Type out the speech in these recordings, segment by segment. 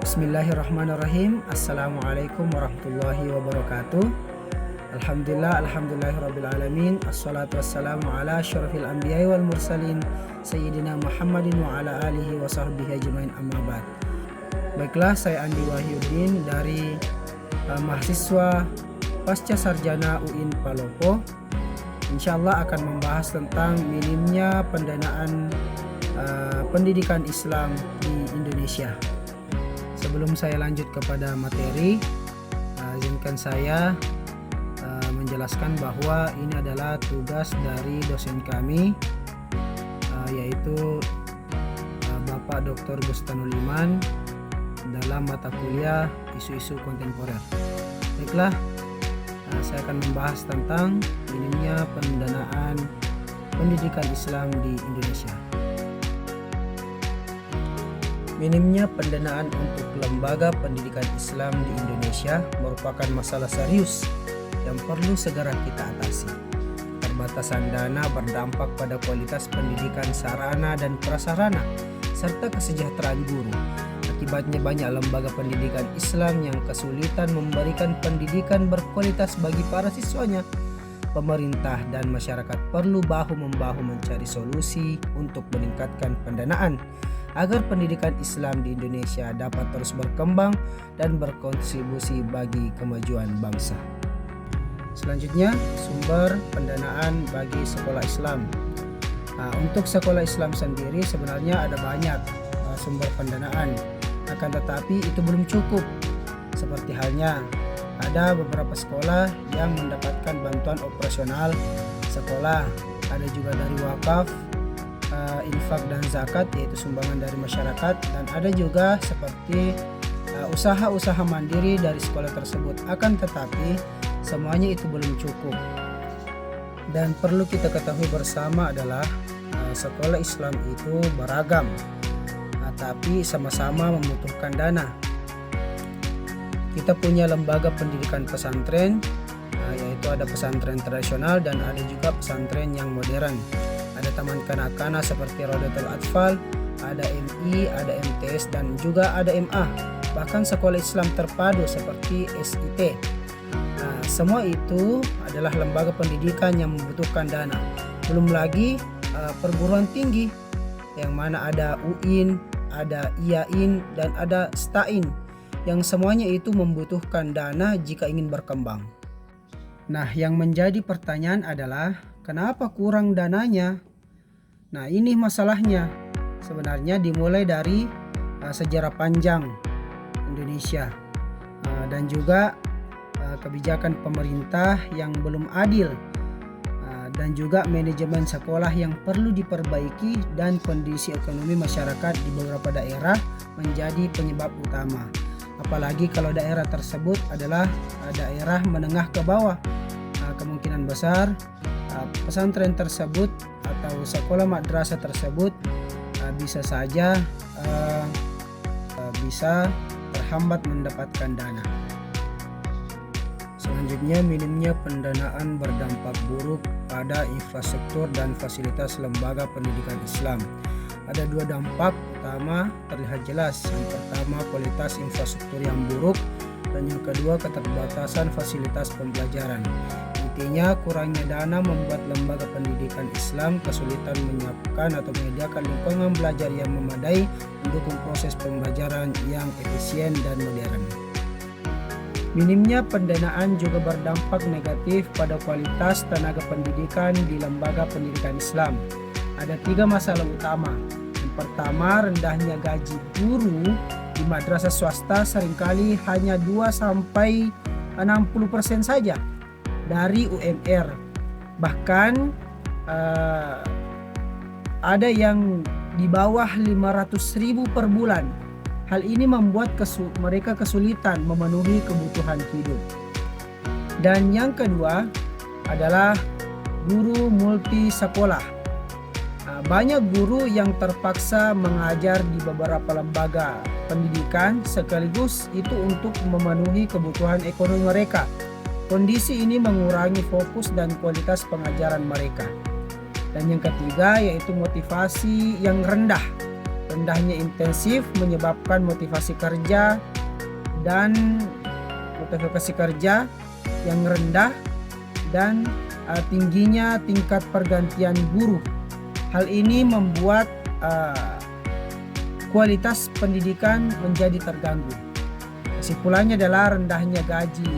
Bismillahirrahmanirrahim. Assalamualaikum warahmatullahi wabarakatuh. Alhamdulillahirrabbilalamin. Assalatu wassalamu ala asyrafil anbiya'i wal mursalin Sayyidina Muhammadin wa ala alihi wa sahbihi ajmain, amma ba'd. Baiklah, saya Andi Wahyuddin dari mahasiswa Pasca Sarjana UIN Palopo. Insyaallah akan membahas tentang minimnya pendanaan pendidikan Islam di Indonesia. Sebelum saya lanjut kepada materi, izinkan saya menjelaskan bahwa ini adalah tugas dari dosen kami, yaitu Bapak Dr. Bustanul Iman dalam mata kuliah isu-isu kontemporer. Baiklah, saya akan membahas tentang minimnya pendanaan pendidikan Islam di Indonesia. Minimnya pendanaan untuk lembaga pendidikan Islam di Indonesia merupakan masalah serius yang perlu segera kita atasi. Keterbatasan dana berdampak pada kualitas pendidikan sarana dan prasarana serta kesejahteraan guru. Akibatnya banyak lembaga pendidikan Islam yang kesulitan memberikan pendidikan berkualitas bagi para siswanya. Pemerintah dan masyarakat perlu bahu-membahu mencari solusi untuk meningkatkan pendanaan agar pendidikan Islam di Indonesia dapat terus berkembang dan berkontribusi bagi kemajuan bangsa. Selanjutnya, sumber pendanaan bagi sekolah Islam. Untuk sekolah Islam sendiri sebenarnya ada banyak sumber pendanaan, akan tetapi itu belum cukup. Seperti halnya ada beberapa sekolah yang mendapatkan bantuan operasional sekolah, ada juga dari wakaf, infak dan zakat, yaitu sumbangan dari masyarakat, dan ada juga seperti usaha-usaha mandiri dari sekolah tersebut. Akan tetapi semuanya itu belum cukup, dan perlu kita ketahui bersama adalah sekolah Islam itu beragam, tapi sama-sama membutuhkan dana. Kita punya lembaga pendidikan pesantren, yaitu ada pesantren tradisional dan ada juga pesantren yang modern. Ada taman kanak-kanak seperti Rodatul Atfal, ada MI, ada MTS, dan juga ada MA. Bahkan sekolah Islam terpadu seperti SIT. Semua itu adalah lembaga pendidikan yang membutuhkan dana. Belum lagi perguruan tinggi, yang mana ada UIN, ada IAIN, dan ada STAIN, yang semuanya itu membutuhkan dana jika ingin berkembang. Nah, yang menjadi pertanyaan adalah kenapa kurang dananya? Nah, ini masalahnya. Sebenarnya dimulai dari sejarah panjang Indonesia dan juga kebijakan pemerintah yang belum adil, dan juga manajemen sekolah yang perlu diperbaiki, dan kondisi ekonomi masyarakat di beberapa daerah menjadi penyebab utama. Apalagi kalau daerah tersebut adalah daerah menengah ke bawah, kemungkinan besar pesantren tersebut atau sekolah madrasah tersebut bisa saja bisa terhambat mendapatkan dana. Selanjutnya, minimnya pendanaan berdampak buruk pada infrastruktur dan fasilitas lembaga pendidikan Islam. Ada dua dampak utama terlihat jelas. Yang pertama, kualitas infrastruktur yang buruk, dan yang kedua, keterbatasan fasilitas pembelajaran. Intinya, kurangnya dana membuat lembaga pendidikan Islam kesulitan menyiapkan atau menyediakan lingkungan belajar yang memadai mendukung proses pembelajaran yang efisien dan modern. Minimnya pendanaan juga berdampak negatif pada kualitas tenaga pendidikan di lembaga pendidikan Islam. Ada tiga masalah utama. Yang pertama, rendahnya gaji guru di madrasah swasta seringkali hanya 2-60% saja dari UMR. Bahkan ada yang di bawah 500.000 per bulan. Hal ini membuat mereka kesulitan memenuhi kebutuhan hidup. Dan yang kedua adalah guru multi sekolah. Banyak guru yang terpaksa mengajar di beberapa lembaga pendidikan sekaligus itu untuk memenuhi kebutuhan ekonomi mereka. Kondisi ini mengurangi fokus dan kualitas pengajaran mereka. Dan yang ketiga yaitu motivasi yang rendah. rendahnya intensif menyebabkan motivasi kerja yang rendah dan tingginya tingkat pergantian buruh. Hal ini membuat kualitas pendidikan menjadi terganggu. Kesimpulannya adalah rendahnya gaji,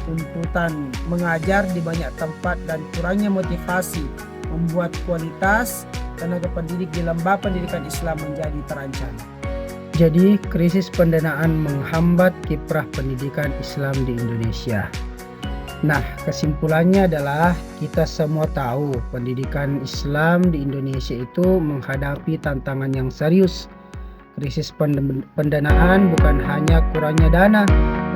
tuntutan mengajar di banyak tempat, dan kurangnya motivasi membuat kualitas tenaga pendidik di lembaga pendidikan Islam menjadi terancam. Jadi, krisis pendanaan menghambat kiprah pendidikan Islam di Indonesia. Nah, kesimpulannya adalah kita semua tahu pendidikan Islam di Indonesia itu menghadapi tantangan yang serius. Krisis pendanaan bukan hanya kurangnya dana,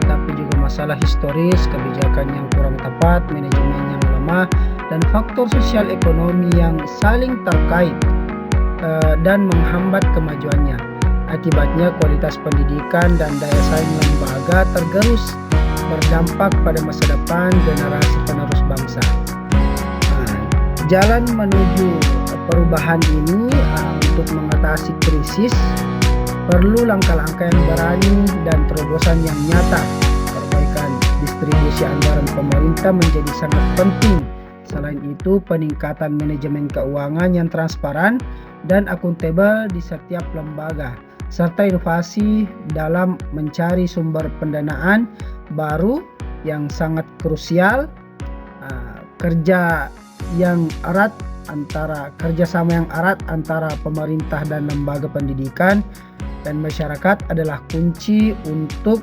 tetapi juga masalah historis, kebijakan yang kurang tepat, manajemen yang lemah, dan faktor sosial ekonomi yang saling terkait dan menghambat kemajuannya. Akibatnya kualitas pendidikan dan daya saing lembaga tergerus, berdampak pada masa depan generasi penerus bangsa. Jalan menuju perubahan ini untuk mengatasi krisis perlu langkah-langkah yang berani dan terobosan yang nyata. Perbaikan distribusi anggaran pemerintah menjadi sangat penting. Selain itu, peningkatan manajemen keuangan yang transparan dan akuntabel di setiap lembaga, serta inovasi dalam mencari sumber pendanaan baru yang sangat krusial. Kerjasama yang erat antara pemerintah dan lembaga pendidikan dan masyarakat adalah kunci untuk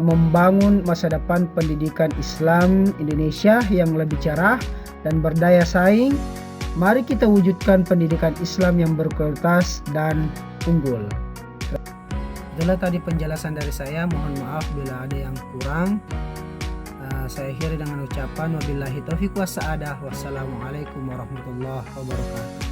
membangun masa depan pendidikan Islam Indonesia yang lebih cerah dan berdaya saing. Mari kita wujudkan pendidikan Islam yang berkualitas dan unggul. Itulah tadi penjelasan dari saya. Mohon maaf bila ada yang kurang. Saya akhiri dengan ucapan wabillahi taufiq wa sa'adah. Wassalamualaikum warahmatullahi wabarakatuh.